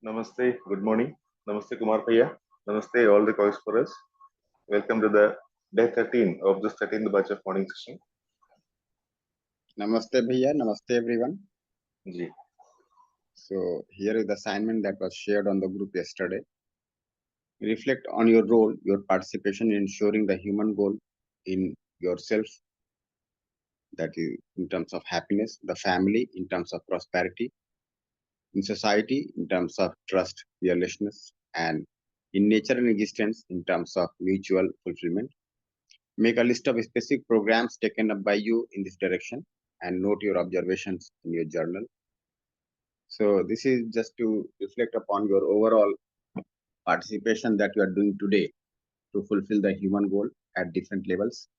Namaste, good morning. Namaste, Kumar Bhaiya. Namaste, all the co-explorers. Welcome to the day 13 of this 13th batch of morning session. Namaste Bhaiya, Namaste everyone. Ji. So here is the assignment that was shared on the group yesterday. Reflect on your role, your participation in ensuring the human goal in yourself, that is in terms of happiness, the family in terms of prosperity, in society in terms of trust, fearlessness, and in nature and existence in terms of mutual fulfillment. Make a list of specific programs taken up by you in this direction and note your observations in your journal. So this is just to reflect upon your overall participation that you are doing today to fulfill the human goal at different levels.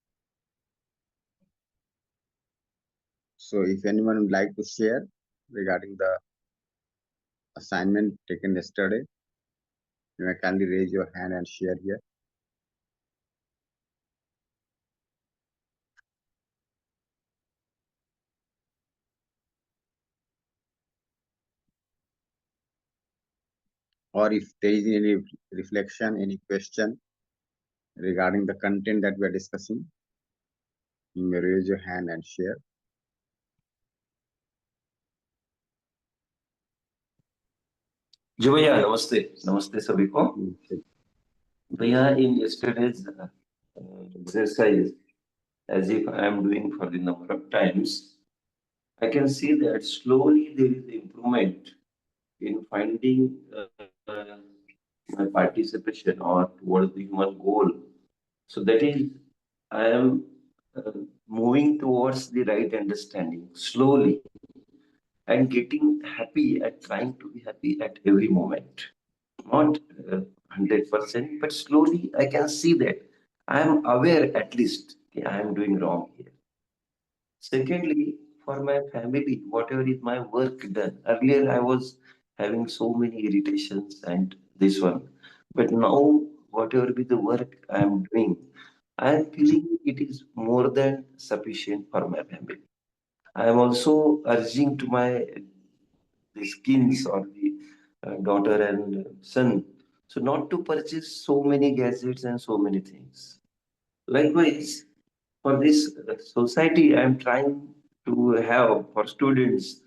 So if anyone would like to share regarding the assignment taken yesterday, you may kindly raise your hand and share here. Or if there is any reflection, any question regarding the content that we are discussing, you may raise your hand and share. जी भैया नमस्ते नमस्ते सभी को भैया in yesterday's exercise, as if I am doing for the number of times, I can see that slowly there is improvement in finding my participation or towards the human goal. So that is, I am moving towards the right understanding slowly and getting happy and trying to be happy at every moment. Not 100%, but slowly I can see that I am aware at least I am doing wrong here. Secondly, for my family, whatever is my work done. Earlier I was having so many irritations and this one. But now whatever be the work I am doing, I am feeling it is more than sufficient for my family. I am also urging to my the skins or the daughter and son. So not to purchase so many gadgets and so many things. Likewise, for this society, I am trying to have for students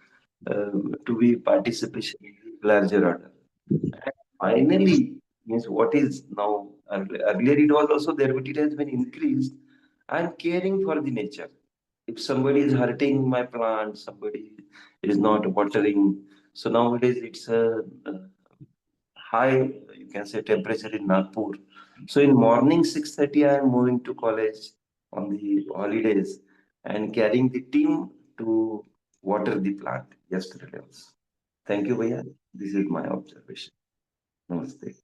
to be participation in larger order. And finally, means what is now earlier it was also there, but it has been increased. I am caring for the nature. If somebody is hurting my plant, somebody is not watering. So nowadays it's a high, you can say, temperature in Nagpur. So in morning 6:30, I am moving to college on the holidays and carrying the team to water the plant yesterday also. Thank you, Bhaiya. This is my observation. Namaste.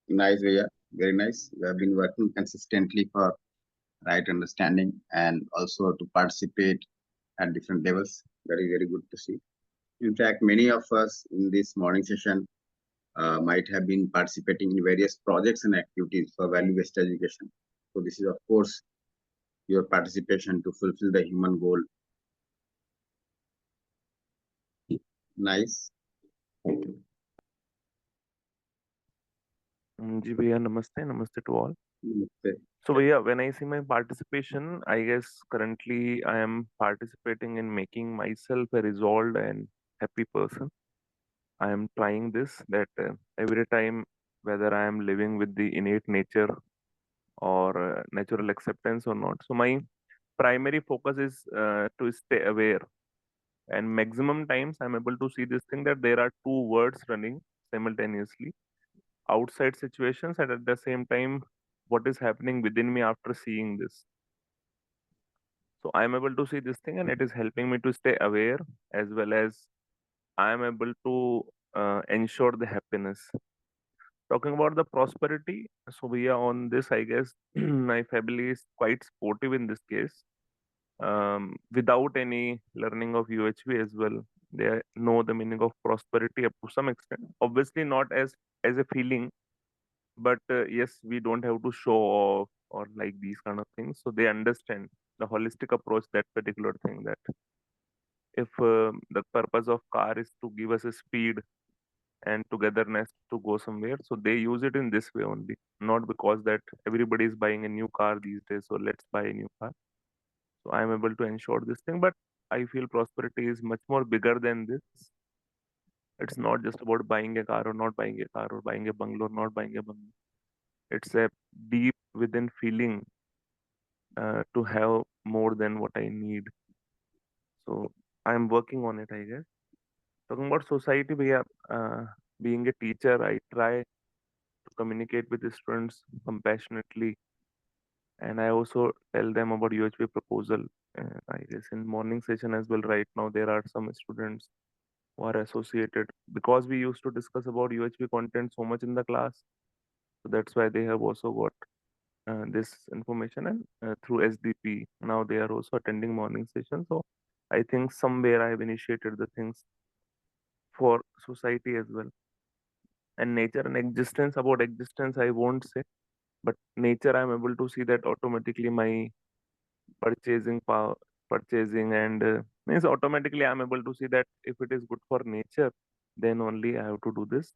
Nice, Vaya. Very nice. We have been working consistently for right understanding and also to participate at different levels. Very, very good to see. In fact, many of us in this morning session might have been participating in various projects and activities for value-based education. So this is, of course, your participation to fulfill the human goal. Nice. Thank you. जी भैया नमस्ते नमस्ते to all. Namaste. So भैया, when I see my participation, I guess currently I am participating in making myself a resolved and happy person. I am trying this that every time, whether I am living with the innate nature or natural acceptance or not. So my primary focus is to stay aware. And maximum times I'm able to see this thing that there are two words running simultaneously: outside situations and at the same time what is happening within me after seeing this. So I'm able to see this thing and it is helping me to stay aware as well as I am able to ensure the happiness. Talking about the prosperity, so we are on this, I guess my family is quite supportive in this case. Without any learning of UHV as well, they know the meaning of prosperity up to some extent. Obviously not as a feeling, but yes, we don't have to show off or like these kind of things. So they understand the holistic approach, that particular thing, that if the purpose of car is to give us a speed, and togetherness to go somewhere. So they use it in this way only, not because that everybody is buying a new car these days, so let's buy a new car. So I'm able to ensure this thing, but I feel prosperity is much more bigger than this. It's not just about buying a car or not buying a car, or buying a bungalow or not buying a bungalow. It's a deep within feeling to have more than what I need. So I'm working on it, I guess. Talking about society, being a teacher, I try to communicate with the students compassionately, and I also tell them about UHP proposal. I guess in morning session as well. Right now, there are some students who are associated because we used to discuss about UHP content so much in the class. So that's why they have also got this information, and through SDP now they are also attending morning session. So I think somewhere I have initiated the things for society as well. And nature and existence, about existence I won't say, but nature I'm able to see that automatically my purchasing power, purchasing and means automatically I'm able to see that if it is good for nature, then only I have to do this.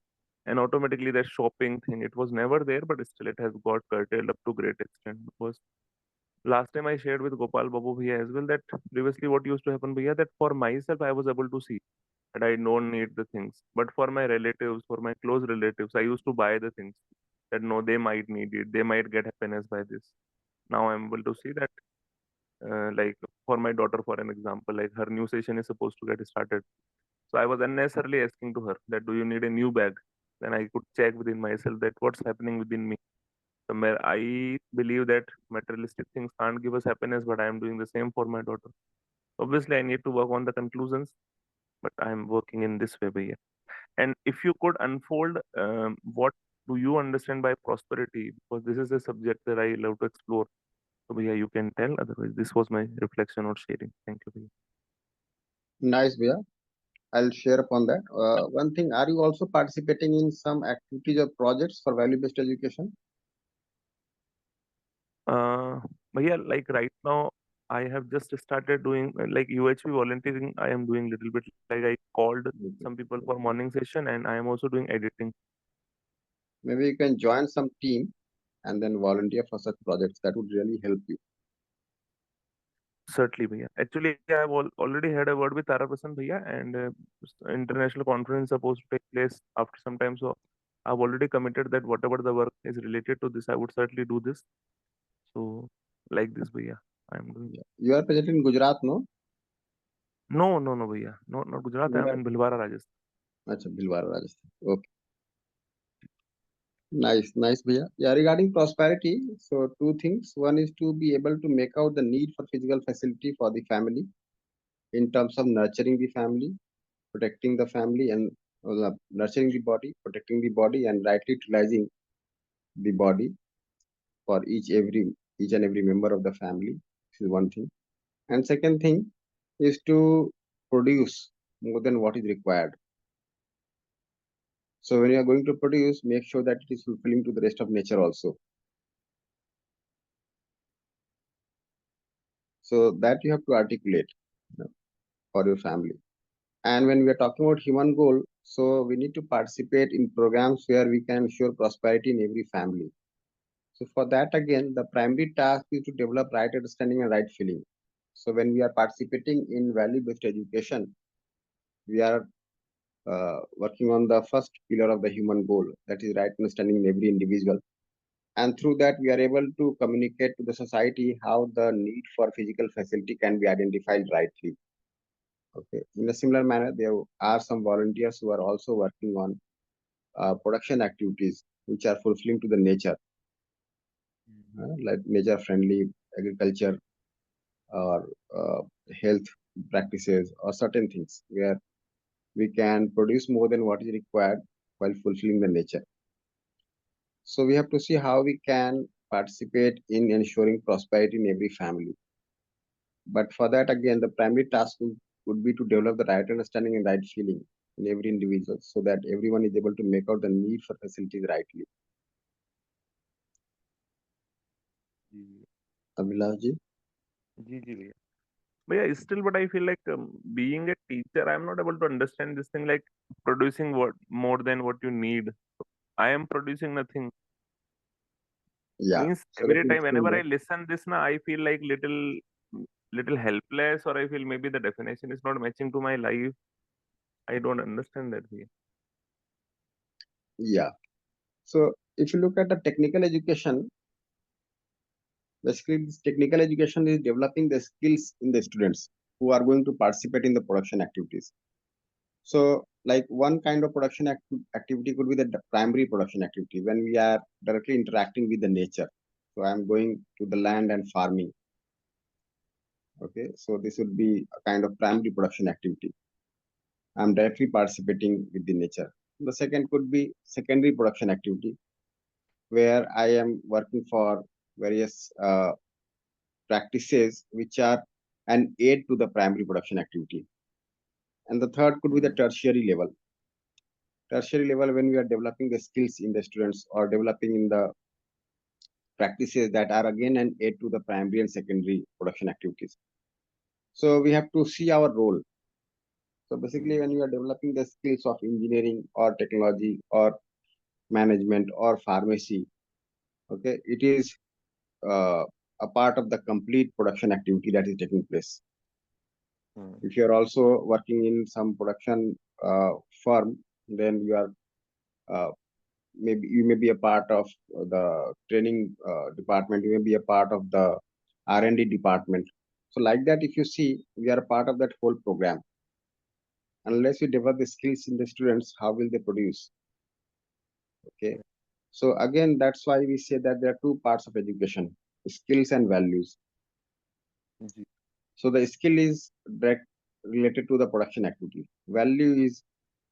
And automatically that shopping thing, it was never there, but still it has got curtailed up to great extent. Because last time I shared with Gopal Babu Bhaiya as well that previously what used to happen Bhaiya, that for myself I was able to see that I don't need the things. But for my relatives, for my close relatives, I used to buy the things that no, they might need it, they might get happiness by this. Now I'm able to see that, like for my daughter, for an example, like her new session is supposed to get started. So I was unnecessarily asking to her that do you need a new bag? Then I could check within myself that what's happening within me. Somewhere I believe that materialistic things can't give us happiness, but I am doing the same for my daughter. Obviously, I need to work on the conclusions, but I'm working in this way, Bhaiya. And if you could unfold, what do you understand by prosperity? Because this is a subject that I love to explore. So, Bhaiya, you can tell. Otherwise, this was my reflection or sharing. Thank you, Bhaiya. Nice, Bhaiya. I'll share upon that. One thing, are you also participating in some activities or projects for value-based education? Uh, Bhaiya, like right now, I have just started doing like UHP volunteering. I am doing little bit. Like I called some people for morning session, and I am also doing editing. Maybe you can join some team and then volunteer for such projects. That would really help you. Certainly, Bhaiya. Actually, I have already had a word with Tara Prasanth Bhaiya, and international conference supposed to take place after some time. So I've already committed that whatever the work is related to this, I would certainly do this. So like this, Bhaiya, I'm doing. You are present in Gujarat, no? No, no, no, Bhaiya. No, not Gujarat. You I'm are. in Bhilwara, Rajasthan. Acha, Bhilwara, Rajasthan. Okay. Nice, nice, Bhaiya. Yeah, regarding prosperity, so two things. One is to be able to make out the need for physical facility for the family in terms of nurturing the family, protecting the family, and nurturing the body, protecting the body, and rightly utilizing the body for each and every member of the family. This is one thing. And second thing is to produce more than what is required. So when you are going to produce, make sure that it is fulfilling to the rest of nature also. So that you have to articulate, for your family. And when we are talking about human goal, so we need to participate in programs where we can ensure prosperity in every family. So for that, again, the primary task is to develop right understanding and right feeling. So when we are participating in value-based education, we are working on the first pillar of the human goal, that is right understanding in every individual. And through that, we are able to communicate to the society how the need for physical facility can be identified rightly. Okay. In a similar manner, there are some volunteers who are also working on production activities which are fulfilling to the nature, like nature-friendly agriculture or health practices or certain things where we can produce more than what is required while fulfilling the nature. So we have to see how we can participate in ensuring prosperity in every family. But for that, again, the primary task would be to develop the right understanding and right feeling in every individual so that everyone is able to make out the need for facilities rightly. Ji Abhilash ji? जी जी भैया. But yeah, still, but I feel like being a teacher, I'm not able to understand this thing like producing what more than what you need. I am producing nothing. Yeah. Means So let every me time explain whenever I that. listen this now, I feel like little helpless, or I feel maybe the definition is not matching to my life. I don't understand that way. Yeah. So if you look at the technical education, basically this technical education is developing the skills in the students who are going to participate in the production activities. So like one kind of activity could be the primary production activity when we are directly interacting with the nature. So I'm going to the land and farming. Okay, so this would be a kind of primary production activity. I'm directly participating with the nature. The second could be secondary production activity, where I am working for various practices which are an aid to the primary production activity. And the third could be the Hmm. tertiary level. Tertiary level, when we are developing the skills in the students or developing in the practices that are again an aid to the primary and secondary production activities. So we have to see our role. So basically, Hmm. when you are developing the skills of engineering or technology or management or pharmacy, okay, it is uh, a part of the complete production activity that is taking place. Hmm. If you are also working in some production firm, then you are uh, maybe you may be a part of the training department. You may be a part of the R&D department. So like that, if you see, we are a part of that whole program. Unless we develop the skills in the students, how will they produce? Okay. So again, that's why we say that there are two parts of education: skills and values. Ji. So the skill is direct related to the production activity. Value is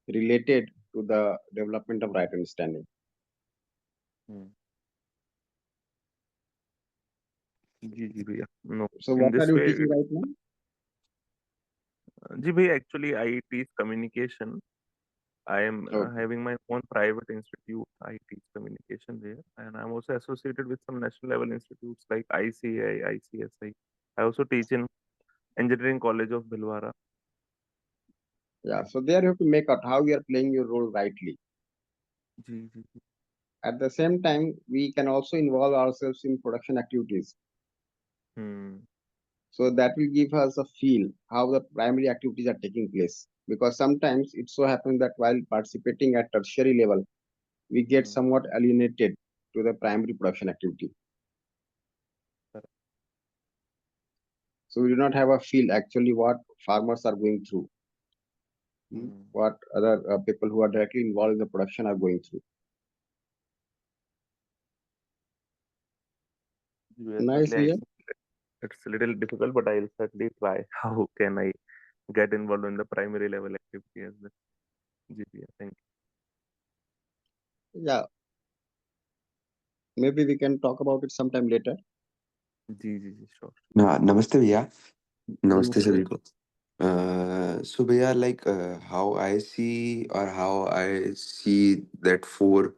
related to the development of right understanding. Hmm. जी भैया. No, So in what are this you way, teaching right now? जी भैया, actually I teach communication. I am Okay. having my own private institute. I teach communication there, and I'm also associated with some national level institutes like ICI, ICSI. I also teach in Engineering College of Bhilwara. Yeah. So there you have to make out how you are playing your role rightly. Ji ji ji. At the same time, we can also involve ourselves in production activities. Hmm. So that will give us a feel how the primary activities are taking place. Because sometimes it so happens that while participating at tertiary level, we get Hmm. somewhat alienated to the primary production activity. Correct. So we do not have a feel actually what farmers are going through, Hmm. what other people who are directly involved in the production are going through. जी भैया, Nice certainly I here. think it's a little difficult, but I'll certainly try. How can I get involved in the primary level activity as well? जी भैया, thank Yeah, maybe we can talk about it sometime later. you. Ji ji ji, sure. नमस्ते भैया नमस्ते Namaste. सभी को so भैया like how I see or how I see that four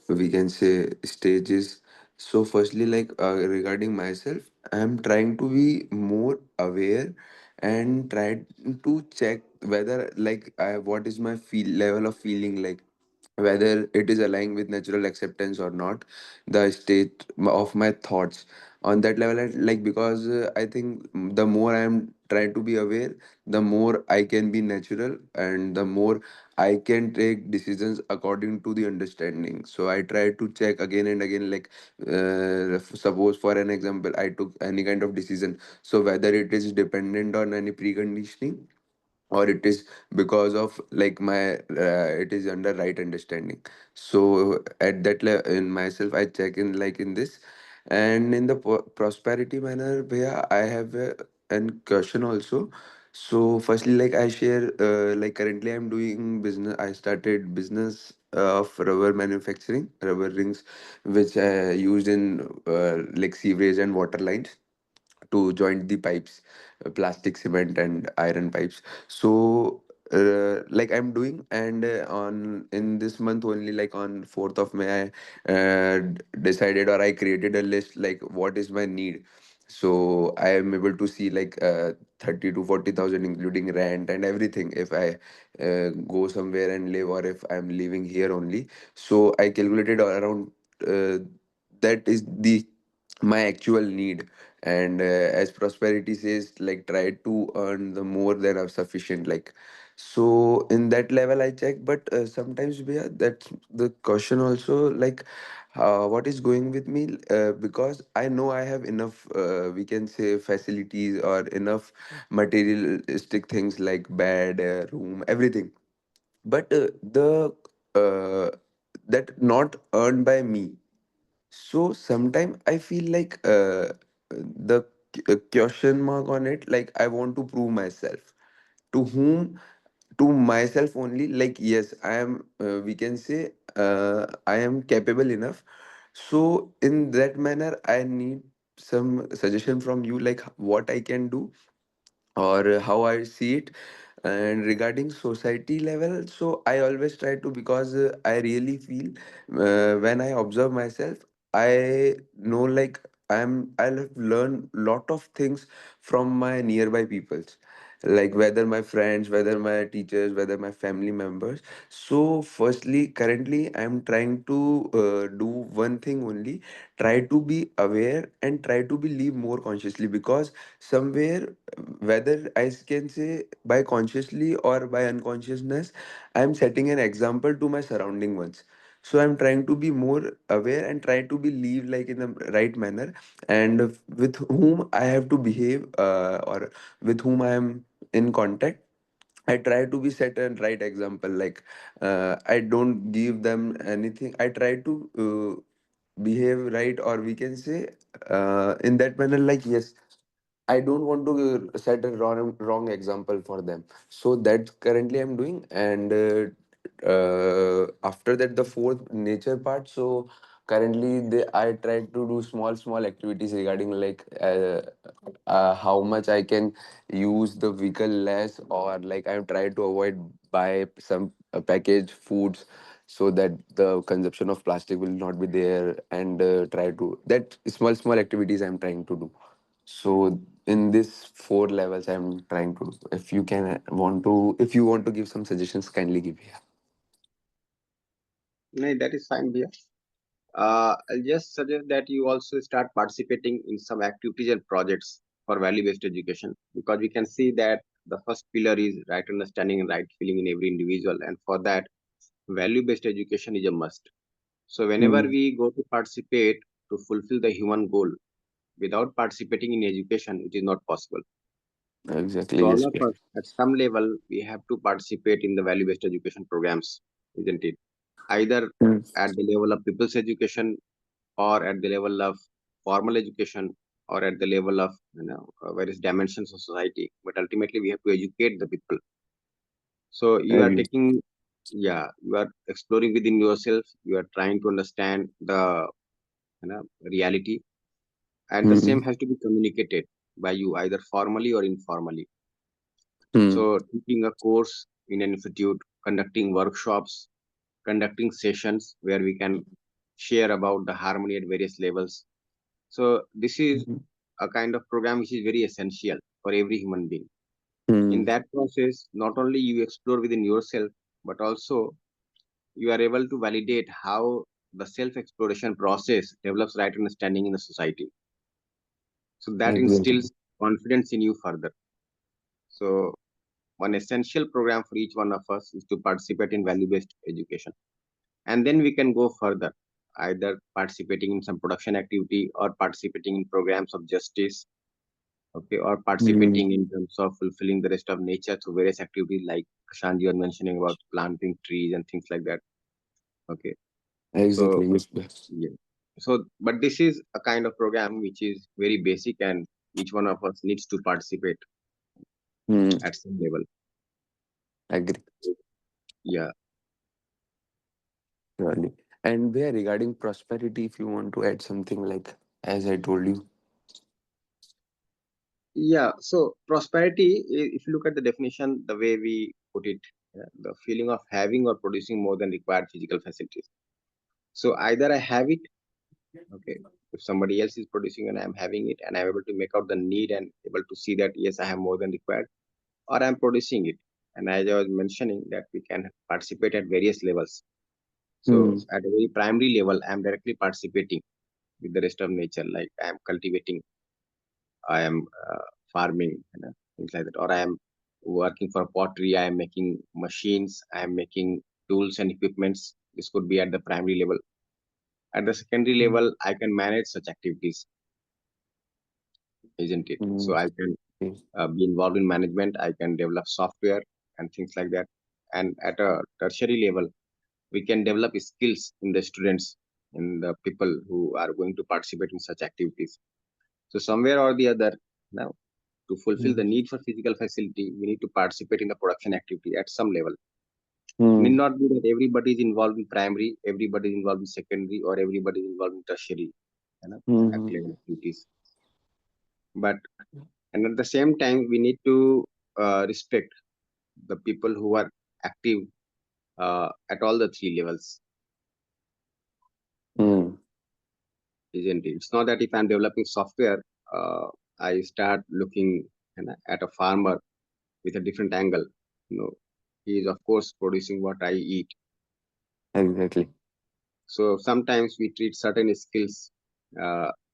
we can say stages. So firstly, like regarding myself, I am trying to be more aware and try to check whether like what is my feel level of feeling, like whether it is aligned with natural acceptance or not, the state of my thoughts on that level. Like because I think the more I am trying to be aware, the more I can be natural and the more I can take decisions according to the understanding. So I try to check again and again, like suppose for an example, I took any kind of decision. So whether it is dependent on any preconditioning or it is because of like my it is under right understanding. So at that level in myself, I check in like in this. And in the prosperity manner, where I have an question also. So firstly, like I share like currently I'm doing business. I started business of rubber manufacturing, rubber rings, which I used in like sewerage and water lines to join the pipes, plastic, cement, and iron pipes. So, like I'm doing, and on in this month only, like on 4th of May, I decided or I created a list like what is my need. So I am able to see like 30 to 40,000 including rent and everything if I go somewhere and live, or if I'm living here only. So I calculated around uh, that is the my actual need. And as prosperity says, like, try to earn the more than are sufficient, like. So in that level I check, but sometimes we are, that's the question also, like, what is going with me, because I know I have enough, we can say, facilities or enough materialistic things like bed, room, everything. But the uh, that not earned by me. So sometimes I feel like the question mark on it, like I want to prove myself. To whom? To myself only. Like, yes, I am, we can say, I am capable enough. So in that manner, I need some suggestion from you, like what I can do or how I see it. And regarding society level, so I always try to, because I really feel, when I observe myself, I know, like, I'll have learned lot of things from my nearby peoples, like whether my friends, whether my teachers, whether my family members. So firstly, currently I'm trying to do one thing only: try to be aware and try to be live more consciously, because somewhere, whether I can say by consciously or by unconsciousness, I'm setting an example to my surrounding ones. So I'm trying to be more aware and try to be live like in the right manner, and with whom I have to behave, or with whom I am in contact, I try to be set a right example. Like, I don't give them anything. I try to behave right, or we can say, in that manner. Like, yes, I don't want to set a wrong example for them. So that currently I'm doing, and after that, the fourth nature part. So currently, I try to do small activities regarding, like, how much I can use the vehicle less, or like I try to avoid buy some packaged foods, so that the consumption of plastic will not be there, and try to that small activities I'm trying to do. So in this four levels, I'm trying to. If you if you want to give some suggestions, kindly give. Yeah. No, that is fine, Bia. I'll just suggest that you also start participating in some activities and projects for value-based education, because we can see that the first pillar is right understanding and right feeling in every individual, and for that, value-based education is a must. So whenever Hmm. we go to participate to fulfill the human goal, without participating in education, it is not possible. Exactly. So all Yes. of us, at some level, we have to participate in the value-based education programs, isn't it? Either Hmm. at the level of people's education, or at the level of formal education, or at the level of various dimensions of society. But ultimately, we have to educate the people. So you are Agree. taking, yeah, you are exploring within yourself. You are trying to understand the reality, and the Hmm. same has to be communicated by you either formally or informally. Hmm. So teaching a course in an institute, conducting workshops, conducting sessions where we can share about the harmony at various levels. So this is Hmm. a kind of program which is very essential for every human being. In Hmm. that process, not only you explore within yourself, but also you are able to validate how the self-exploration process develops right understanding in the society. So that Exactly. instills confidence in you further. So one essential program for each one of us is to participate in value-based education. And then we can go further, either participating in some production activity or participating in programs of justice, okay, or Hmm. participating in terms of fulfilling the rest of nature through various activities like Prashant, you are mentioning about planting trees and things like that. Okay, so Exactly. Yes. Yes. yeah, so but this is a kind of program which is very basic, and each one of us needs to participate Hmm. at some level. Agree. Yeah, Surely. And where regarding prosperity, if you want to add something, like, as I told you. yeah. So prosperity, if you look at the definition, the way we put it, the feeling of having or producing more than required physical facilities. So either I have it, okay, If somebody else is producing and I'm having it, and I'm able to make out the need and able to see that yes, I have more than required, or I'm producing it. And as I was mentioning, that we can participate at various levels. So Hmm. at a very primary level, I'm directly participating with the rest of nature, like I am cultivating, I am farming, things like that, or I am working for pottery, I am making machines, I am making tools and equipments. This could be at the primary level. At the secondary Hmm. level, I can manage such activities, isn't it? Hmm. So I can Okay. be involved in management, I can develop software and things like that. And at a tertiary level, we can develop skills in the students, in the people who are going to participate in such activities. So somewhere or the other, now to fulfill Hmm. the need for physical facility, we need to participate in the production activity at some level. It need Hmm. not be that everybody is involved in primary, everybody is involved in secondary, or everybody is involved in tertiary, at Hmm. level activities. But and at the same time, we need to respect the people who are active at all the three levels, Hmm. isn't it? It's not that if I'm developing software, I start looking at a farmer with a different angle. He is of course producing what I eat. Exactly. So sometimes we treat certain skills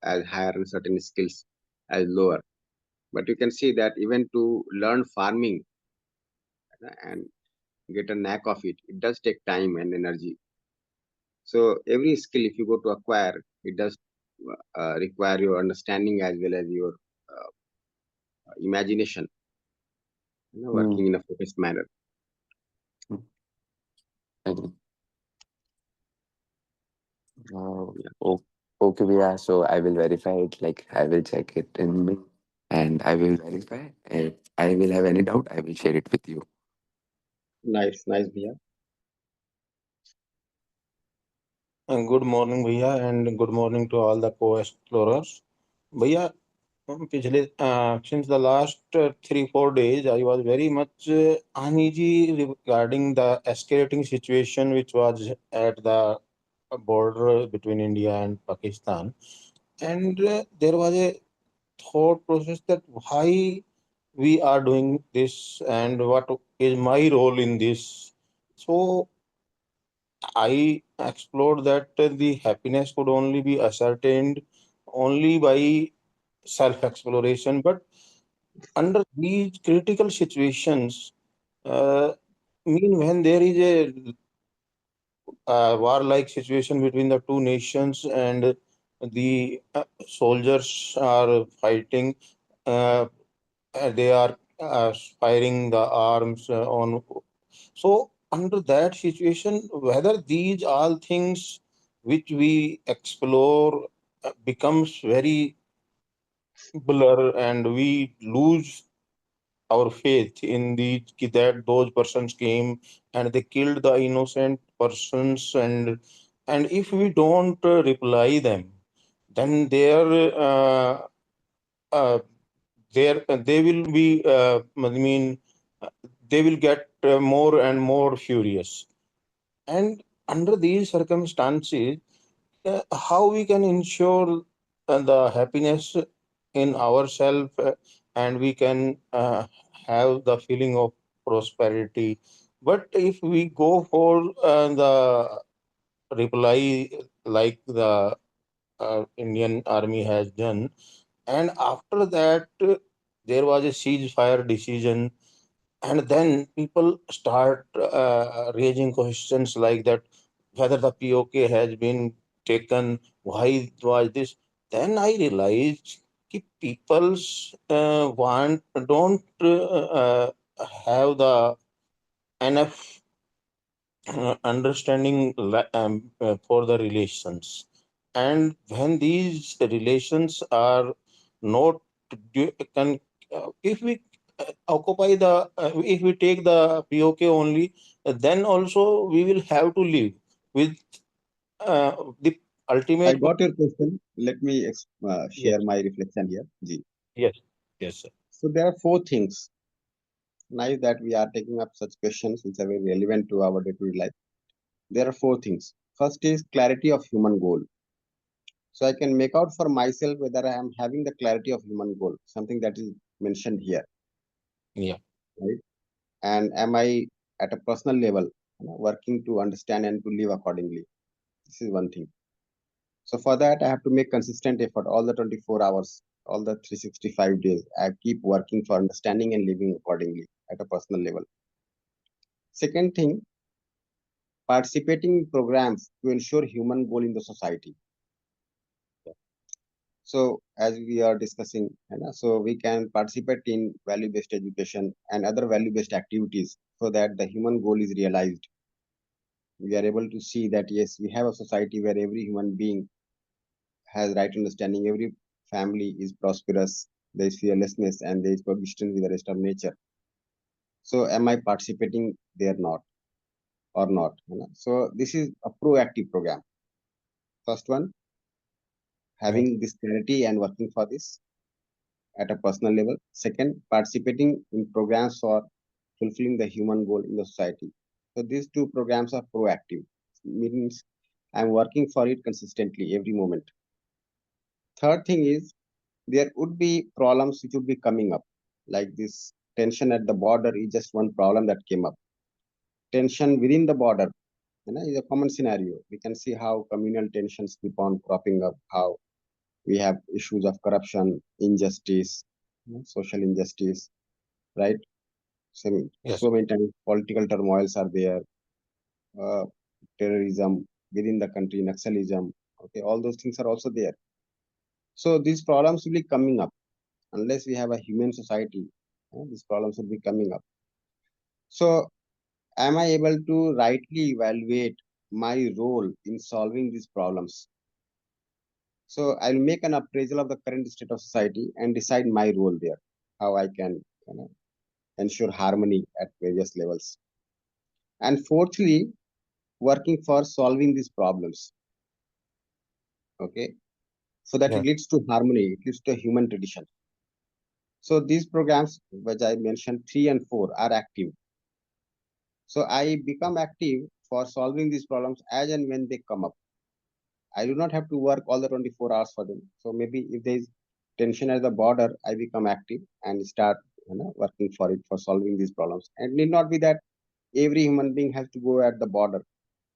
as higher and certain skills as lower. But you can see that even to learn farming and get a knack of it, it does take time and energy. So every skill, if you go to acquire, it does require your understanding as well as your uh, imagination, Hmm. working in a focused manner. Hmm. Agree. Yeah. Oh, okay, yeah. So I will verify it. Like I will check it in me, and I will verify. If I will have any doubt, I will share it with you. Nice, nice, Bhaiya. Good morning, भैया, and good morning to all the co-explorers. भैया, since the last 3-4 days, I was very much uneasy regarding the escalating situation which was at the border between India and Pakistan, and there was a thought process that why we are doing this and what is my role in this. So I explored that the happiness could only be ascertained only by self exploration. But under these critical situations, uh, when there is a war-like situation between the two nations and the soldiers are fighting, uh, they are firing the arms on. So, under that situation, whether these all things which we explore becomes very blur and we lose our faith in the that those persons came and they killed the innocent persons, and if we don't reply them, then uh, they will be uh, they will get more and more furious. And under these circumstances, how we can ensure the happiness in ourselves, and we can have the feeling of prosperity. But if we go for the reply like the Indian army has done, and after that there was a ceasefire decision, and then people start raising questions like that, whether the POK has been taken, why was this. Then I realized that people's want don't have the enough understanding for the relations, and when these relations are not can if we occupy the if we take the POK only, then also we will have to live with the I ultimate. got your question. Let me Yes, share my reflection here. Ji. yes, yes, sir. So there are four things. Nice that we are taking up such questions which are very relevant to our day-to-day life. There are four things. First is clarity of human goal. So I can make out for myself whether I am having the clarity of human goal, something that is mentioned here, Yeah. right? And am I at a personal level, working to understand and to live accordingly? This is one thing. So for that, I have to make consistent effort all the 24 hours, all the 365 days. I keep working for understanding and living accordingly at a personal level. Second thing, participating in programs to ensure human goal in the society. So as we are discussing, so we can participate in value-based education and other value-based activities so that the human goal is realized. We are able to see that yes, we have a society where every human being has right understanding, every family is prosperous, there is fearlessness, and there is coexistence with the rest of nature. So am I participating there not or not? So this is a proactive program. First one, having this clarity and working for this at a personal level. Second, participating in programs for fulfilling the human goal in the society. So these two programs are proactive, means I'm working for it consistently every moment. Third thing is there would be problems which would be coming up, like this tension at the border is just one problem that came up. Tension within the border, is a common scenario. We can see how communal tensions keep on cropping up, how we have issues of corruption, injustice, social injustice, right? So, Yes. so many times political turmoils are there, uh, terrorism within the country, Naxalism, okay, all those things are also there. So these problems will be coming up unless we have a human society. These problems will be coming up. So am I able to rightly evaluate my role in solving these problems? So I'll make an appraisal of the current state of society and decide my role there, how I can ensure harmony at various levels. And fourthly, working for solving these problems. Okay, so that Yeah. it leads to harmony, it leads to a human tradition. So these programs, which I mentioned, 3 and 4, are active. So I become active for solving these problems as and when they come up. I do not have to work all the 24 hours for them. So maybe if there is tension at the border, I become active and start working for it for solving these problems. And it need not be that every human being has to go at the border.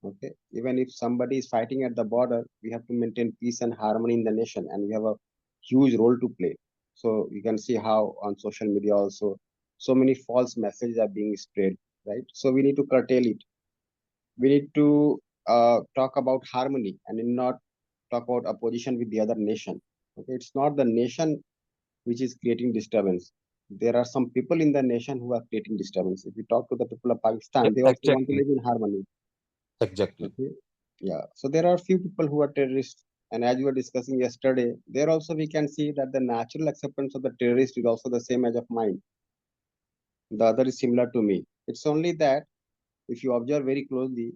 Okay, even if somebody is fighting at the border, we have to maintain peace and harmony in the nation, and we have a huge role to play. So you can see how on social media also so many false messages are being spread, right? So we need to curtail it. We need to talk about harmony and not talk about opposition with the other nation. Okay, it's not the nation which is creating disturbance. There are some people in the nation who are creating disturbance. If you talk to the people of Pakistan, they also want to Exactly. live in harmony. Exactly. Okay. Yeah. So there are few people who are terrorists. And as we were discussing yesterday, there also we can see that the natural acceptance of the terrorist is also the same as of mine. The other is similar to me. It's only that if you observe very closely,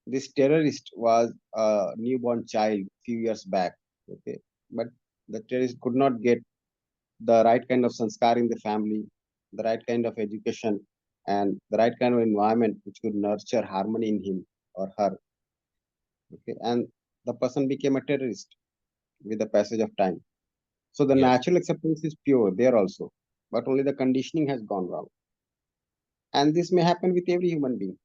this terrorist was a newborn child few years back. Okay. But the terrorist could not get the right kind of sanskar in the family, the right kind of education, and the right kind of environment which could nurture harmony in him or her. Okay. And the person became a terrorist with the passage of time. So the Yes. natural acceptance is pure there also, but only the conditioning has gone wrong. And this may happen with every human being.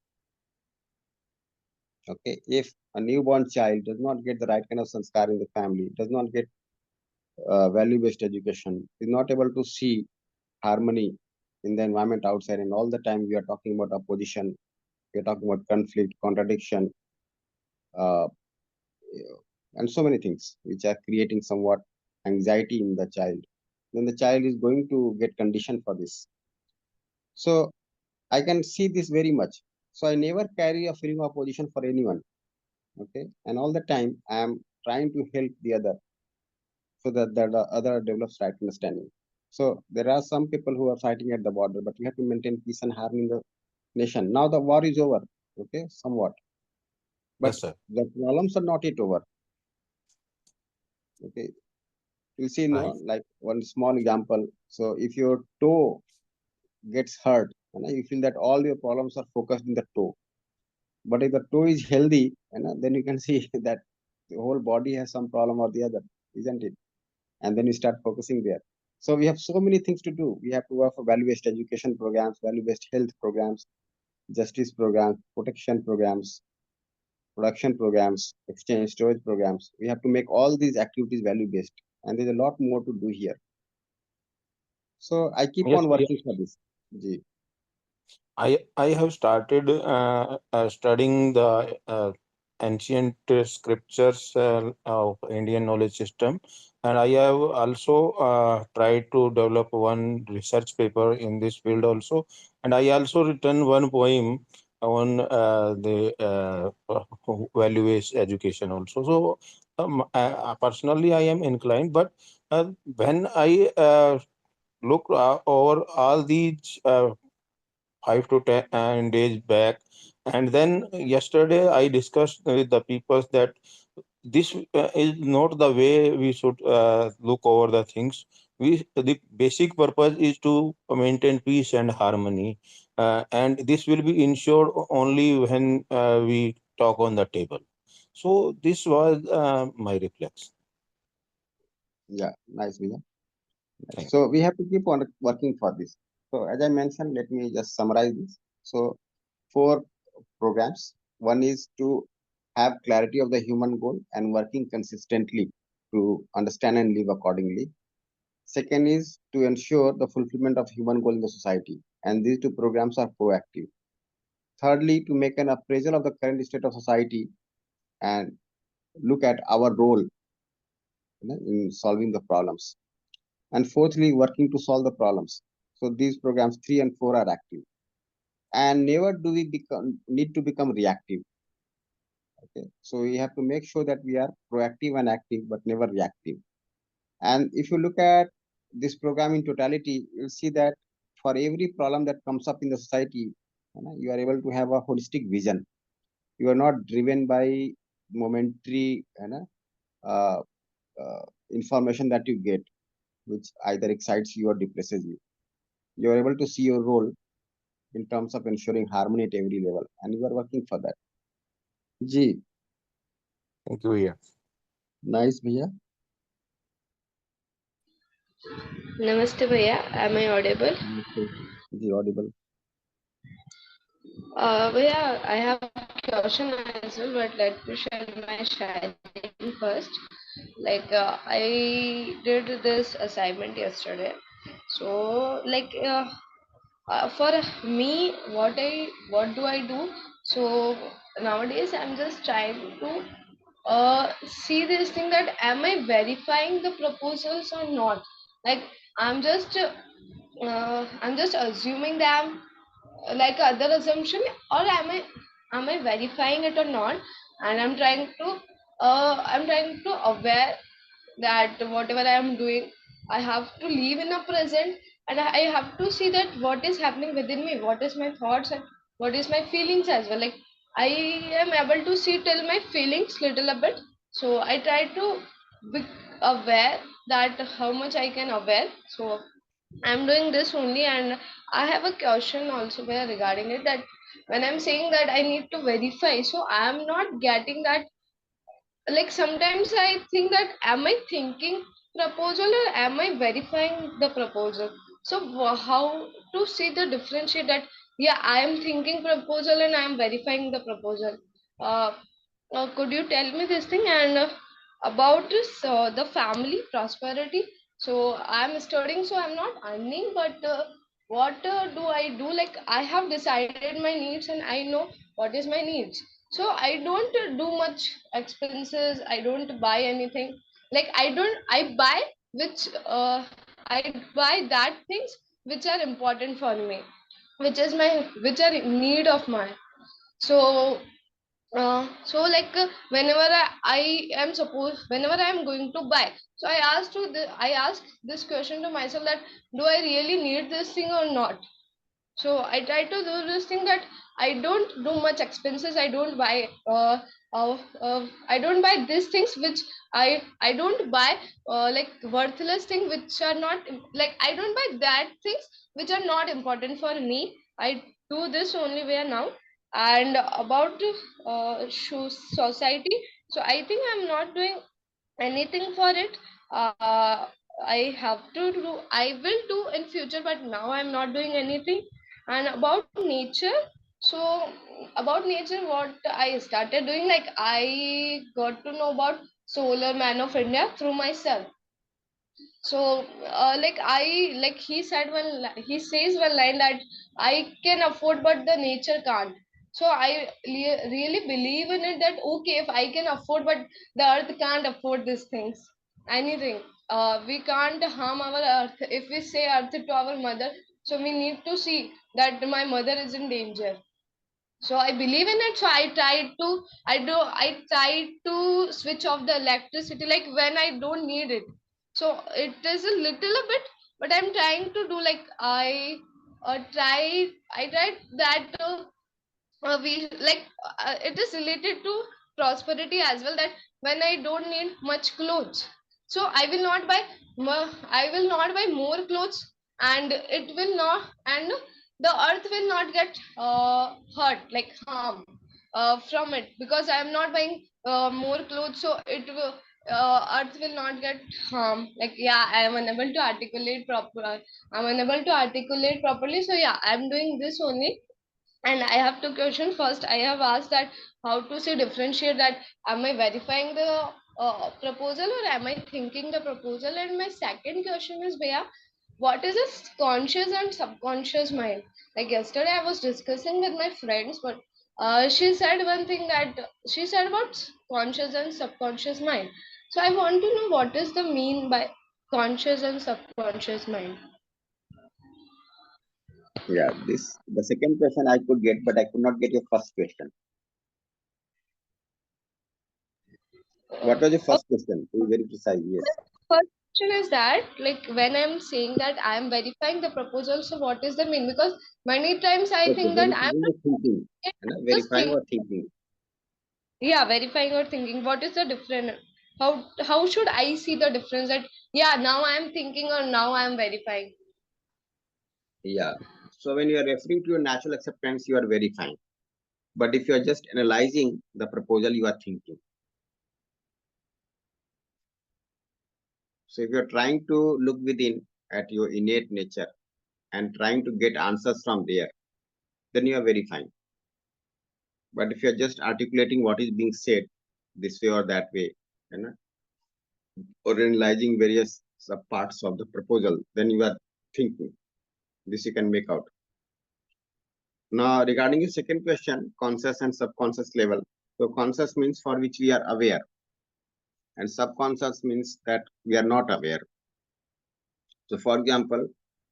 Okay, if a newborn child does not get the right kind of sanskar in the family, does not get value-based education, is not able to see harmony in the environment outside, and all the time we are talking about opposition, we are talking about conflict, contradiction, uh, and so many things which are creating somewhat anxiety in the child. Then the child is going to get conditioned for this. So I can see this very much. So I never carry a feeling of opposition for anyone. Okay. And all the time I am trying to help the other so that the other develops right understanding. So there are some people who are fighting at the border, but we have to maintain peace and harmony in the nation. Now the war is over. Okay, somewhat. But Yes, sir. the problems are not yet over. Okay. You see, Right. like one small example. So if your toe gets hurt, you feel that all your problems are focused in the toe. But if the toe is healthy, then you can see that The whole body has some problem or the other, isn't it? And then you start focusing there. So we have so many things to do. We have to work for value-based education programs, value-based health programs, justice programs, protection programs, production programs, exchange storage programs. We have to make all these activities value-based, and there's a lot more to do here. So I keep Yes, on working for this. Ji. I have started studying the ancient scriptures of Indian knowledge system, and I have also tried to develop one research paper in this field also, and I also written one poem on the value-based education also. So personally, I am inclined, but when I look over all these 5 to 10 days back. And then yesterday I discussed with the people that this is not the way we should look over the things. The basic purpose is to maintain peace and harmony, and this will be ensured only when we talk on the table. So this was my reflex. Yeah, nice, Vijay. Thank So we have to keep on working for this. So as I mentioned, let me just summarize this. So 4 programs. One is to have clarity of the human goal and working consistently to understand and live accordingly. Second is to ensure the fulfillment of human goal in the society. And these 2 programs are proactive. Thirdly, to make an appraisal of the current state of society and look at our role, in solving the problems. And fourthly, working to solve the problems. So these programs 3 and 4 are active. And never do we need to become reactive. Okay, so we have to make sure that we are proactive and active, but never reactive. And if you look at this program in totality, you'll see that for every problem that comes up in the society, you are able to have a holistic vision. You are not driven by momentary uh, information that you get, which either excites you or depresses you. You are able to see your role in terms of ensuring harmony at every level, and you are working for that. Ji, thank you. Yeah. nice, Bhaiya. Namaste Bhaiya, am I audible? Namaste. Ji, audible. Bhaiya, I have question as well, but let me share my sharing first. Like I did this assignment yesterday, so like for me, what do I do? So nowadays I'm just trying to see this thing that am I verifying the proposals or not? Like I'm just I'm just assuming them like other assumption, or am I verifying it or not? And I'm trying to aware that whatever I am doing, I have to live in a present, and I have to see that what is happening within me, what is my thoughts and what is my feelings as well. Like I am able to see till my feelings little a bit, so I try to be aware that how much I can aware. So I'm doing this only, and I have a question also where regarding it, that when I'm saying that I need to verify, so I'm not getting that. Like sometimes I think that am I thinking proposal or am I verifying the proposal? So how to see the differentiate that yeah, I am thinking proposal and I am verifying the proposal. Uh, could you tell me this thing? And about this the family prosperity. So I'm studying, so I'm not earning, but what do I do? Like I have decided my needs and I know what is my needs. So I don't do much expenses. I don't buy anything. Like I buy which I buy that things which are important for me, which are in need of mine. So whenever I am suppose whenever I am going to buy, so I ask this question to myself, that do I really need this thing or not? So I try to do this thing that I don't do much expenses. I don't buy these things which I don't buy like worthless thing which are not, like I don't buy that things which are not important for me. I do this only way now. And about society, So I think I'm not doing anything for it. I have to do, I will do in future, but now I'm not doing anything. And about nature, so about nature, what I started doing, like I got to know about Solar Man of India through myself. So like I, like he said he says one line that I can afford but the nature can't. So I really believe in it, that okay, if I can afford but the earth can't afford these things, anything, we can't harm our earth. If we say earth to our mother, so we need to see that my mother is in danger. So I believe in it. So I tried to switch off the electricity like when I don't need it. So it is a little a bit, but I'm trying to do, like I tried that we like it is related to prosperity as well, that when I don't need much clothes, so I will not buy more clothes, and it will not, and the earth will not get hurt, like harm from it, because I am not buying more clothes, so it will earth will not get harm. Like, yeah, I am unable to articulate proper, I'm unable to articulate properly. So yeah, I'm doing this only. And I have two questions. First, I have asked that how to say differentiate that am I verifying the proposal or am I thinking the proposal? And my second question is, Bhaiya, what is this conscious and subconscious mind? Like yesterday, I was discussing with my friends, but she said one thing, that she said about conscious and subconscious mind. So I want to know what is the mean by conscious and subconscious mind. Yeah, this the second question I could get, but I could not get your first question. What was your Uh, first question? To be very precise, yes. First question is that, like, when I'm saying that I'm verifying the proposal, so what is the mean? Because many times I Okay, think that I'm verifying or thinking, just verifying think, or thinking. yeah, verifying or thinking. What is the difference? How should I see the difference? That, yeah, now I'm thinking or now I'm verifying. Yeah. So when you are referring to your natural acceptance, you are verifying. But if you are just analyzing the proposal, you are thinking. So if you are trying to look within at your innate nature and trying to get answers from there, then you are verifying. But if you are just articulating what is being said this way or that way, you know, or analyzing various parts of the proposal, then you are thinking. This you can make out. Now, regarding your second question, conscious and subconscious level. So, conscious means for which we are aware, and subconscious means that we are not aware. So, for example,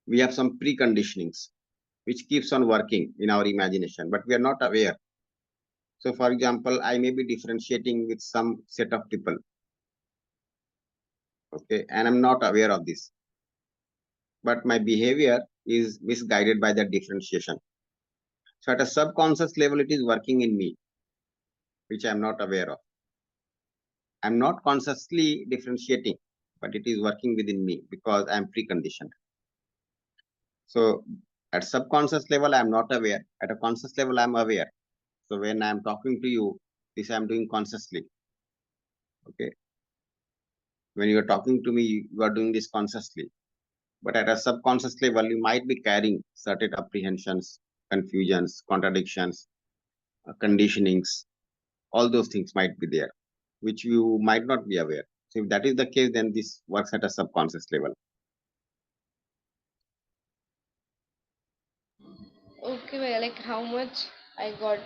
we have some preconditionings which keeps on working in our imagination, but we are not aware. So, for example, I may be differentiating with some set of people, okay, and I'm not aware of this, but my behavior is misguided by that differentiation. So, at a subconscious level, it is working in me, which I am not aware of. I'm not consciously differentiating, but it is working within me because I'm preconditioned. So at subconscious level, I'm not aware. At a conscious level, I'm aware. So when I'm talking to you, this I'm doing consciously. Okay. When you are talking to me, you are doing this consciously. But at a subconscious level, you might be carrying certain apprehensions, confusions, contradictions, conditionings. All those things might be there, which you might not be aware. So if that is the case, then this works at a subconscious level. Okay, well, like how much I got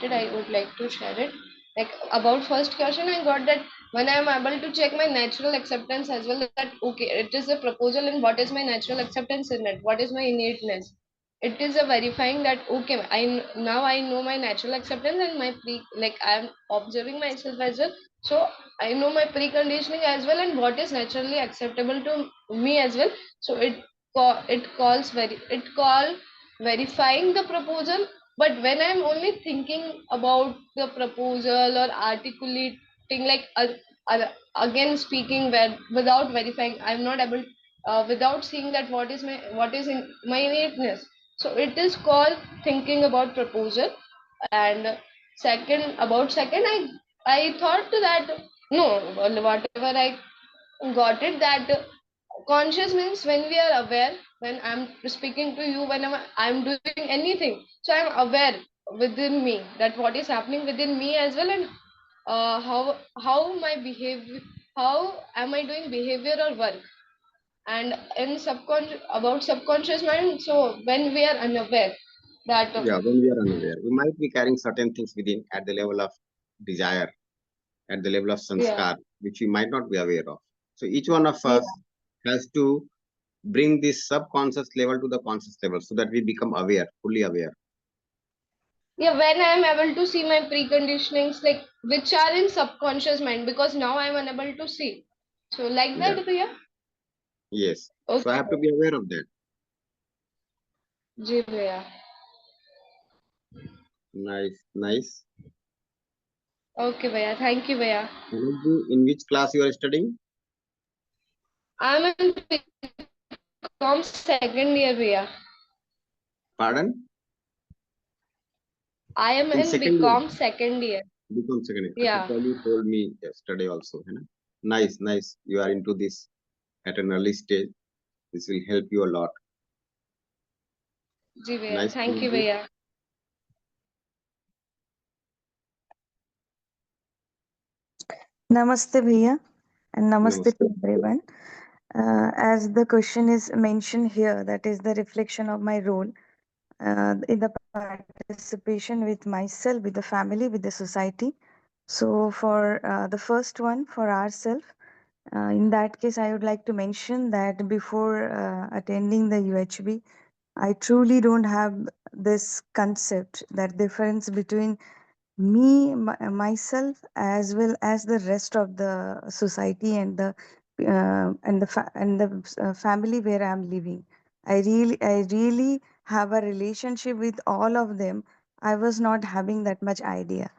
it, I would like to share it. Like about first question, I got that when I am able to check my natural acceptance as well, that okay, it is a proposal and what is my natural acceptance in it, what is my innateness. It is a verifying that okay, now I know my natural acceptance and my like I am observing myself as well. So I know my preconditioning as well and what is naturally acceptable to me as well. So it call verifying the proposal. But when I'm only thinking about the proposal or articulating, like again speaking where without verifying, I'm not able, without seeing that what is in my innateness, so it is called thinking about proposal. And second, I thought that no, well, whatever I got it, that conscious means when we are aware, when I'm speaking to you, when I'm doing anything, so I'm aware within me that what is happening within me as well, and how my behavior, how am I doing behavior or work, and in subconscious, about subconscious mind. So when we are unaware that Yeah, when we are unaware, we might be carrying certain things within at the level of desire, at the level of yeah, sanskar, which we might not be aware of. So each one of yeah, us has to bring this subconscious level to the conscious level so that we become aware, fully aware. yeah, when I'm able to see my preconditionings, like which are in subconscious mind, because now I'm unable to see. So like Yeah, that, Priya. yes. So I Okay, have to be aware of that. ji Priya. Nice, nice. Okay, Priya. Thank you, Priya. Energy, in which class you are studying? I'm in BCom second year, Priya. Pardon? I am In in second year, BCom second year. become second year. Acha, Yeah, you told me yesterday also. है ना? Nice, nice. You are into this at an early stage. This will help you a lot. ji Priya. Nice. Thank you, Priya. Namaste, Bhaiya, and namaste Namaste. to everyone. As the question is mentioned here, that is the reflection of my role in the participation with myself, with the family, with the society. So, for the first one, for ourselves, in that case, I would like to mention that before attending the UHB, I truly don't have this concept, that difference between myself as well as the rest of the society and the family where I'm living. I really have a relationship with all of them. I was not having that much idea.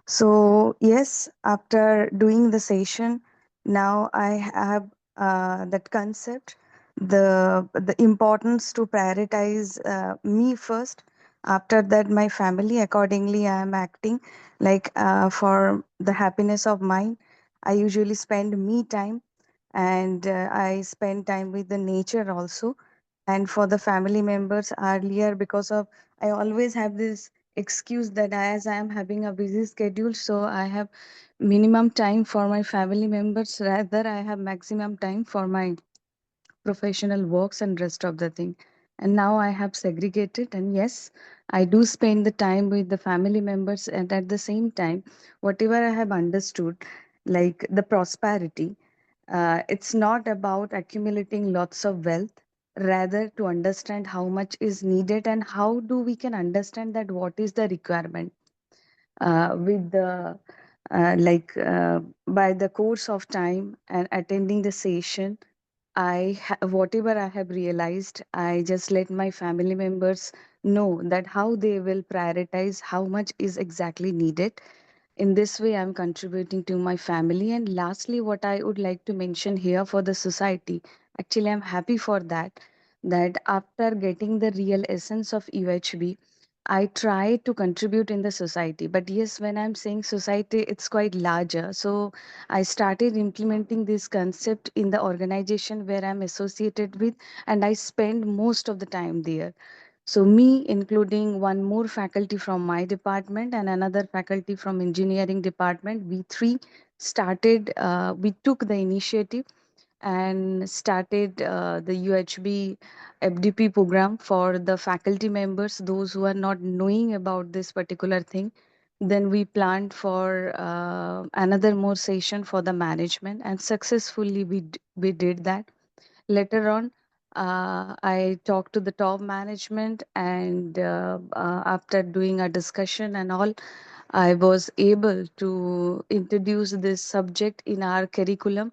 So yes, after doing the session, now I have that concept, the importance to prioritize me first. After that, my family. Accordingly, I am acting like for the happiness of mine. I usually spend me time, and I spend time with the nature also. And for the family members earlier, because of I always have this excuse that as I am having a busy schedule, so I have minimum time for my family members, rather I have maximum time for my professional works and rest of the thing. And now I have segregated, and yes, I do spend the time with the family members, and at the same time, whatever I have understood, like the prosperity, it's not about accumulating lots of wealth, rather to understand how much is needed and how do we can understand that what is the requirement with the by the course of time and attending the session. Whatever I have realized, I just let my family members know that how they will prioritize how much is exactly needed. In this way, I'm contributing to my family. And lastly, what I would like to mention here for the society, actually, I'm happy for that. That after getting the real essence of UHB, I try to contribute in the society. But yes, when I'm saying society, it's quite larger. So I started implementing this concept in the organization where I'm associated with, and I spend most of the time there. So me, including one more faculty from my department and another faculty from engineering department, we three we took the initiative and started the UHB FDP program for the faculty members, those who are not knowing about this particular thing. Then we planned for another more session for the management, and successfully we did that. Later on, I talked to the top management, and after doing a discussion and all, I was able to introduce this subject in our curriculum.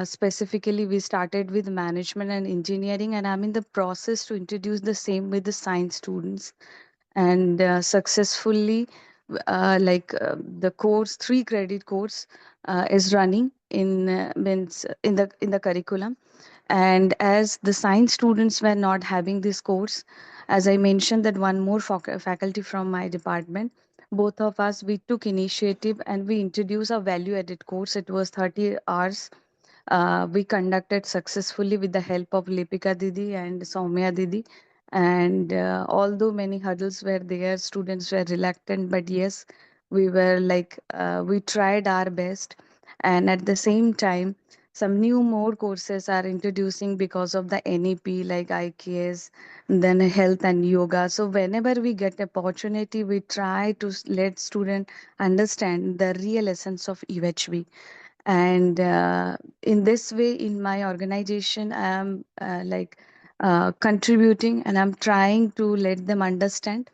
Specifically, we started with management and engineering, and I'm in the process to introduce the same with the science students. And successfully, the course, 3 credit course, is running in means in the curriculum. And as the science students were not having this course, as I mentioned, that one more faculty from my department, both of us, we took initiative and we introduced a value added course. It was 30 hours. We conducted successfully with the help of Lipika Didi and Soumya Didi. And although many hurdles were there, students were reluctant, but yes, we were like, we tried our best. And at the same time, some new more courses are introducing because of the NEP, like IKS, then health and yoga. So whenever we get opportunity, we try to let student understand the real essence of UHV. And in this way, in my organization, I am contributing and I'm trying to let them understand.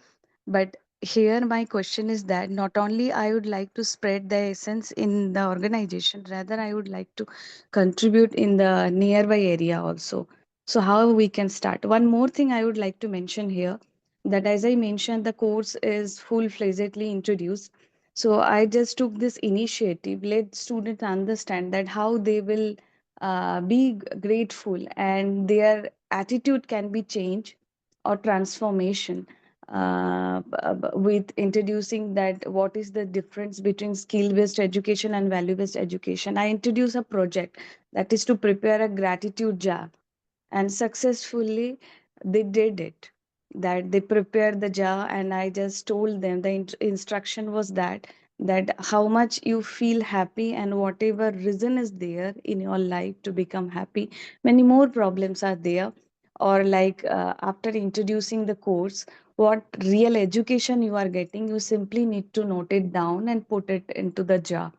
But here my question is that not only I would like to spread the essence in the organization, rather I would like to contribute in the nearby area also. So how we can start? One more thing I would like to mention here, that as I mentioned, the course is full-fledgedly introduced. So I just took this initiative, let students understand that how they will be grateful and their attitude can be changed or transformation with introducing that what is the difference between skill based education and value based education. I introduce a project that is to prepare a gratitude jar, and successfully they did it, that they prepared the jar. And I just told them the instruction was that how much you feel happy and whatever reason is there in your life to become happy, many more problems are there. Or like after introducing the course, what real education you are getting, you simply need to note it down and put it into the jar.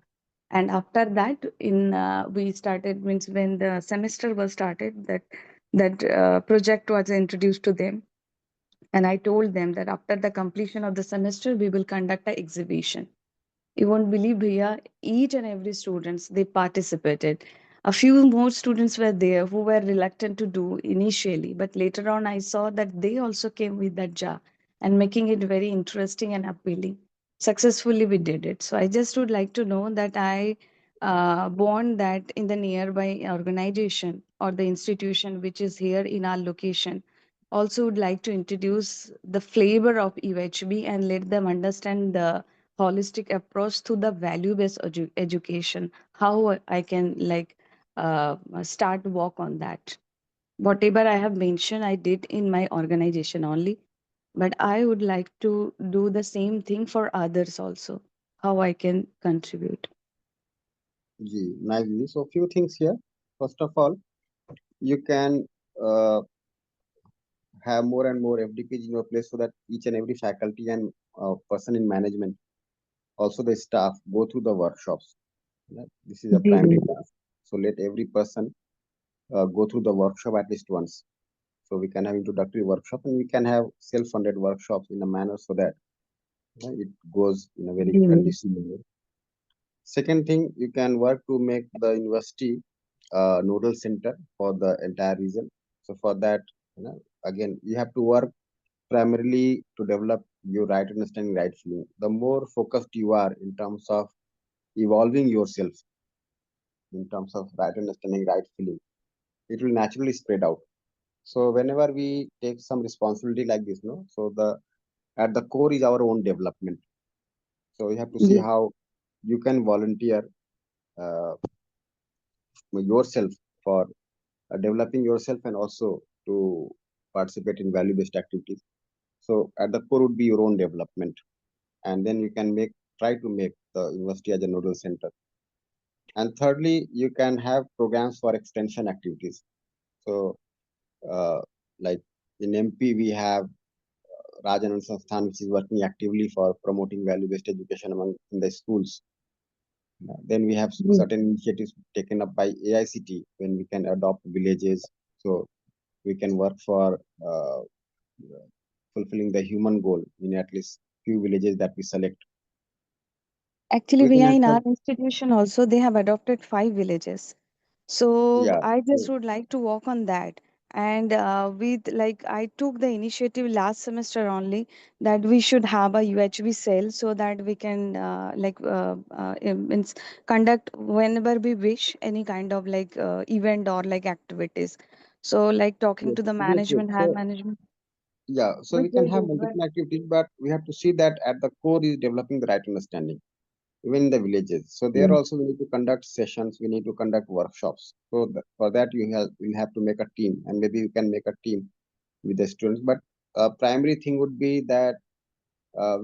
And after that, in we started, means when the semester was started, that project was introduced to them. And I told them that after the completion of the semester, we will conduct an exhibition. You won't believe, Bhaiya, each and every students, they participated. A few more students were there who were reluctant to do initially, but later on I saw that they also came with that jar and making it very interesting and appealing. Successfully we did it. So I just would like to know that I want that in the nearby organization or the institution which is here in our location also would like to introduce the flavor of UHB and let them understand the holistic approach to the value based education, how I can like start work on that. Whatever I have mentioned I did in my organization only, but I would like to do the same thing for others also, how I can contribute. Nice. So few things here. First of all, you can uh, have more and more FDPs in your place so that each and every faculty and person in management, also the staff, go through the workshops. Yeah, this is a ji primary task. So let every person go through the workshop at least once. So we can have introductory workshop and we can have self-funded workshops in a manner so that it goes in a very ji conducive way. Second thing, you can work to make the university nodal center for the entire region. So for that, again, you have to work primarily to develop your right understanding, right feeling. The more focused you are in terms of evolving yourself, in terms of right understanding, right feeling, it will naturally spread out. So whenever we take some responsibility like this, no, so the at the core is our own development. So you have to see ji how you can volunteer uh, yourself for developing yourself and also to participate in value-based activities. So at the core would be your own development, and then you can try to make the university as a nodal center. And thirdly, you can have programs for extension activities. So uh, like in MP, we have Rajan Sansthan, which is working actively for promoting value-based education among in the schools. Then we have ji certain initiatives taken up by AICT when we can adopt villages. So we can work for fulfilling the human goal in at least few villages that we select. Actually, We we can are have in our some, institution also, they have adopted 5 villages. So yeah, I just so, would like to work on that. And with like, I took the initiative last semester only that we should have a UHV cell so that we can means conduct whenever we wish any kind of like event or like activities. So like talking yes, to the yes, yes. management, high So management. Yeah, so we can have multiple activities, but we have to see that at the core is developing the right understanding, even in the villages. So there also we need to conduct sessions, we need to conduct workshops. So for that will have to make a team, and maybe you can make a team with the students. But primary thing would be that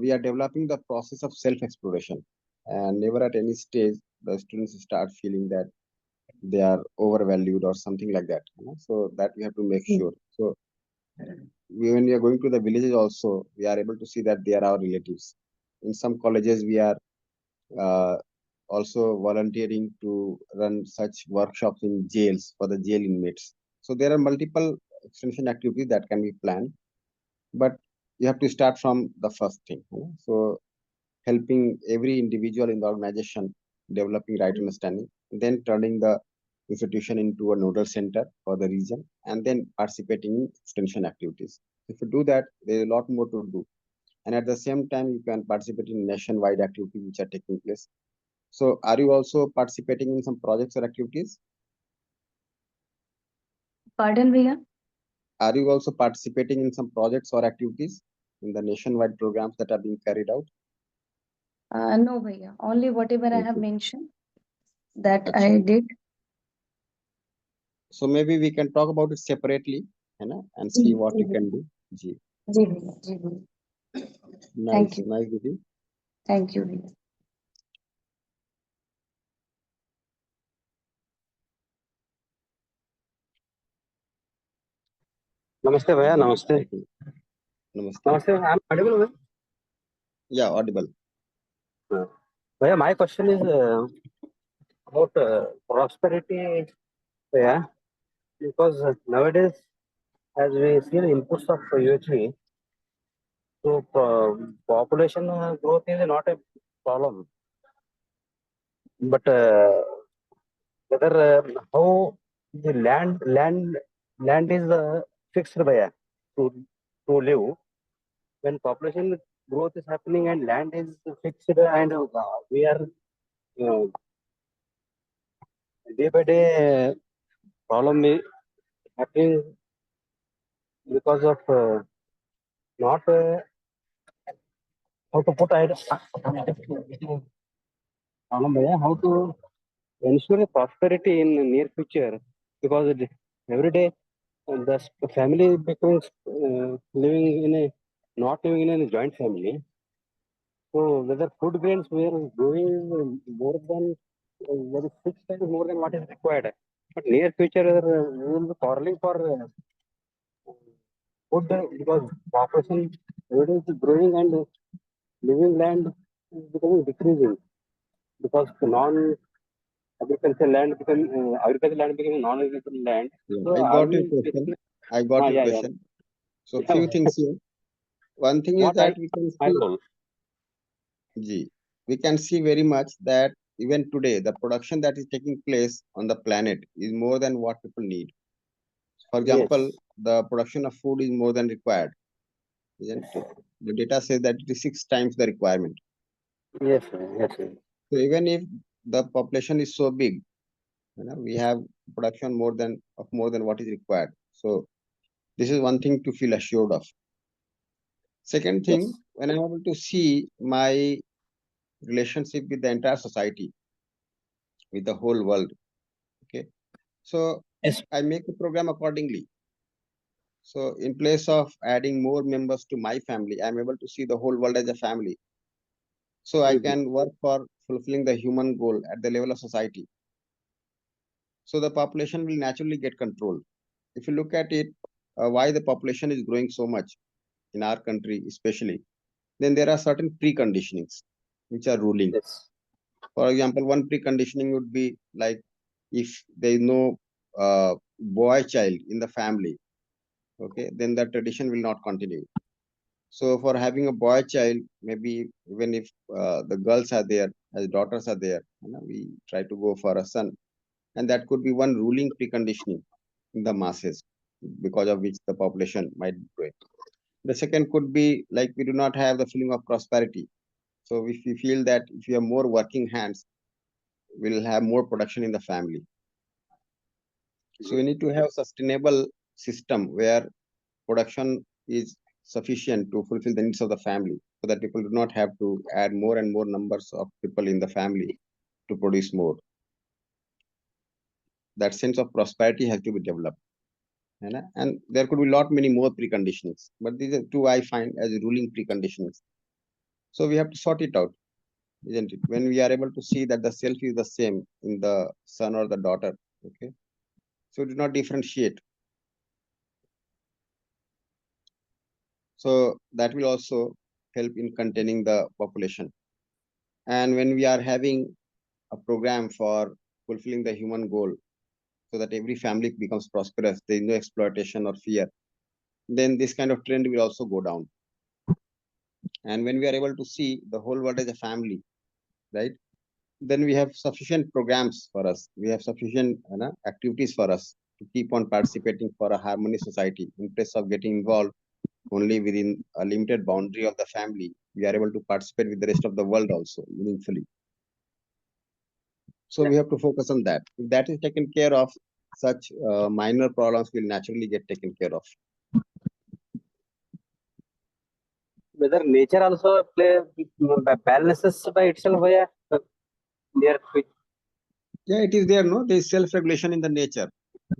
we are developing the process of self-exploration, and never at any stage the students start feeling that they are overvalued or something like that. So that we have to make sure. So when we are going to the villages also, we are able to see that they are our relatives. In some colleges, we are uh, also volunteering to run such workshops in jails for the jail inmates. So there are multiple extension activities that can be planned, but you have to start from the first thing. So helping every individual in the organization developing right understanding, then turning the institution into a nodal center for the region, and then participating in extension activities. If you do that, there is a lot more to do. And at the same time, you can participate in nationwide activities which are taking place. So are you also participating in some projects or activities? Pardon, Bhaiya? Are you also participating in some projects or activities in the nationwide programs that are being carried out? No, Bhaiya. Only whatever I have Okay. mentioned that Acha. I did. So maybe we can talk about it separately, and see what you can do. Ji. जी भैया जी भैया Nice, you. nice, Didi. Thank you भैया Namaste, Bhaiya. Namaste. Namaste. Namaste. I'm audible, Bhaiya? Yeah, audible. Bhaiya, my question is about prosperity, Bhaiya, because nowadays, as we see the inputs of UHV, so population growth is not a problem, but whether how the land is fixed, Bhaiya, to live. When population growth is happening and land is fixed, and we are day by day problem is happening because of not how to put problem, how to ensure a prosperity in the near future, because every day the family becomes living in a not living in a joint family. So whether food grains we are growing more than very 6 times more than what is required. But near future we will be quarreling for food because population every day is growing and living land is becoming decreasing because non agricultural land becoming agricultural land becoming non agricultural land. Yeah, So I are got we your question. basically I got your yeah question. So yeah few things here. One thing is what I that we can my see, role we can see very much that even today the production that is taking place on the planet is more than what people need. For example, yes the production of food is more than required, isn't it? The data says that it is 6 times the requirement. yes yes So even if the population is so big, we have production more than what is required. So this is one thing to feel assured of. Second yes thing, when I'm able to see my relationship with the entire society, with the whole world, okay, so yes I make a program accordingly. So in place of adding more members to my family, I'm able to see the whole world as a family. So I can work for fulfilling the human goal at the level of society. So the population will naturally get controlled. If you look at it, why the population is growing so much in our country, especially, then there are certain preconditionings which are ruling. yes For example, one preconditioning would be like if there is no boy child in the family, okay, then the tradition will not continue. So for having a boy child, maybe even if the girls are there, as daughters are there, we try to go for a son, and that could be one ruling preconditioning in the masses because of which the population might grow. The second could be like we do not have the feeling of prosperity. So if we feel that if we have more working hands, we'll have more production in the family. So we need to have sustainable system where production is sufficient to fulfill the needs of the family, so that people do not have to add more and more numbers of people in the family to produce more. That sense of prosperity has to be developed. And there could be lot many more preconditionings, but these are two I find as ruling preconditionings. So we have to sort it out, isn't it? When we are able to see that the self is the same in the son or the daughter, okay, so do not differentiate. So that will also help in containing the population. And when we are having a program for fulfilling the human goal, so that every family becomes prosperous, there is no exploitation or fear, then this kind of trend will also go down. And when we are able to see the whole world as a family, right, then we have sufficient programs for us. We have sufficient activities for us to keep on participating for a harmonious society. In place of getting involved only within a limited boundary of the family, we are able to participate with the rest of the world also meaningfully. So we have to focus on that. If that is taken care of, such minor problems will naturally get taken care of. Whether nature also balances by itself via near future. Yeah, it is there, no? There is self-regulation in the nature.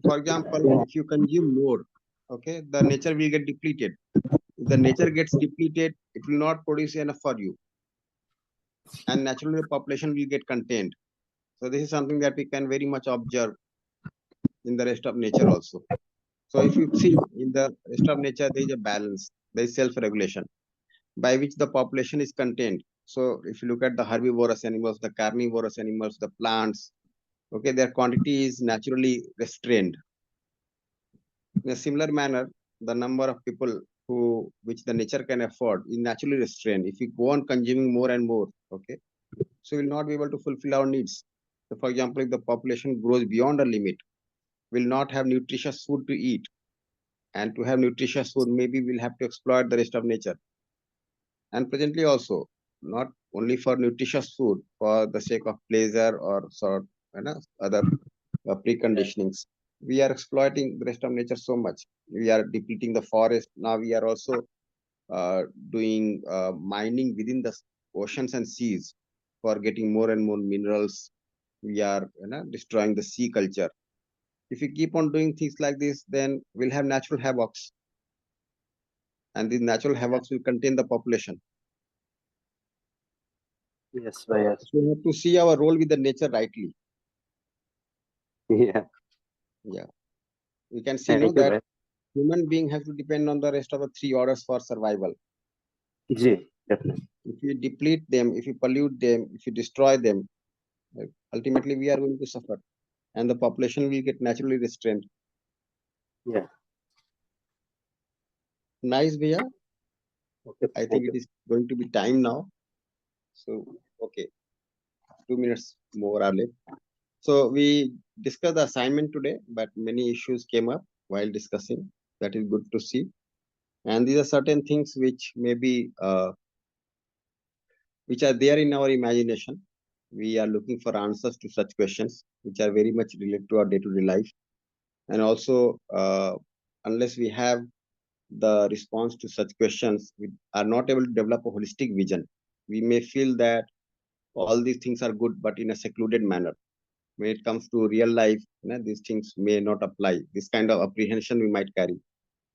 For example, if you consume more, okay, the nature will get depleted. If the nature gets depleted, it will not produce enough for you. And naturally, the population will get contained. So this is something that we can very much observe in the rest of nature also. So if you see in the rest of nature, there is a balance, there is self-regulation by which the population is contained. So if you look at the herbivorous animals, the carnivorous animals, the plants, okay, their quantity is naturally restrained. In a similar manner, the number of people which the nature can afford is naturally restrained. If we go on consuming more and more, okay, so we'll not be able to fulfill our needs. So for example, if the population grows beyond a limit, we'll not have nutritious food to eat. And to have nutritious food, maybe we'll have to exploit the rest of nature. And presently also, not only for nutritious food, for the sake of pleasure or sort other preconditionings, we are exploiting the rest of nature so much. We are depleting the forest. Now we are also doing mining within the oceans and seas for getting more and more minerals. We are destroying the sea culture. If we keep on doing things like this, then we'll have natural havocs. And these natural havocs will contain the population. Yes, yes. So we have to see our role with the nature rightly. Yeah. Yeah. We can see that human being has to depend on the rest of the three orders for survival. Definitely. If you deplete them, if you pollute them, if you destroy them, ultimately we are going to suffer. And the population will get naturally restrained. Yeah. Nice, Bhaiya. Okay. I think it is going to be time now. So, okay. 2 minutes more or less. So we discussed the assignment today, but many issues came up while discussing. That is good to see. And these are certain things which may be which are there in our imagination. We are looking for answers to such questions, which are very much related to our day-to-day life. And also, unless we have the response to such questions, we are not able to develop a holistic vision. We may feel that all these things are good, but in a secluded manner. When it comes to real life, these things may not apply. This kind of apprehension we might carry.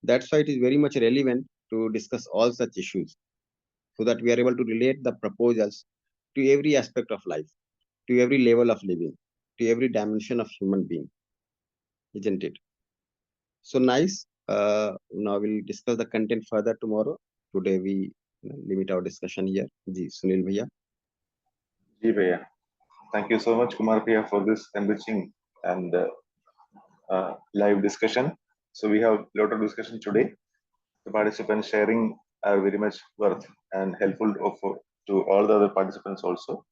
That's why it is very much relevant to discuss all such issues, so that we are able to relate the proposals to every aspect of life, to every level of living, to every dimension of human being, isn't it? So nice. Now we'll discuss the content further tomorrow. Today we limit our discussion here. Ji, Sunil Bhaiya. Ji Bhaiya. Thank you so much, Kumar Bhaiya, for this enriching and live discussion. So we have a lot of discussion today. The participants sharing are very much worth and helpful to all the other participants also.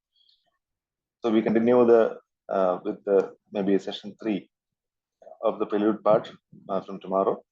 So we continue with the maybe session 3 of the prelude part from tomorrow.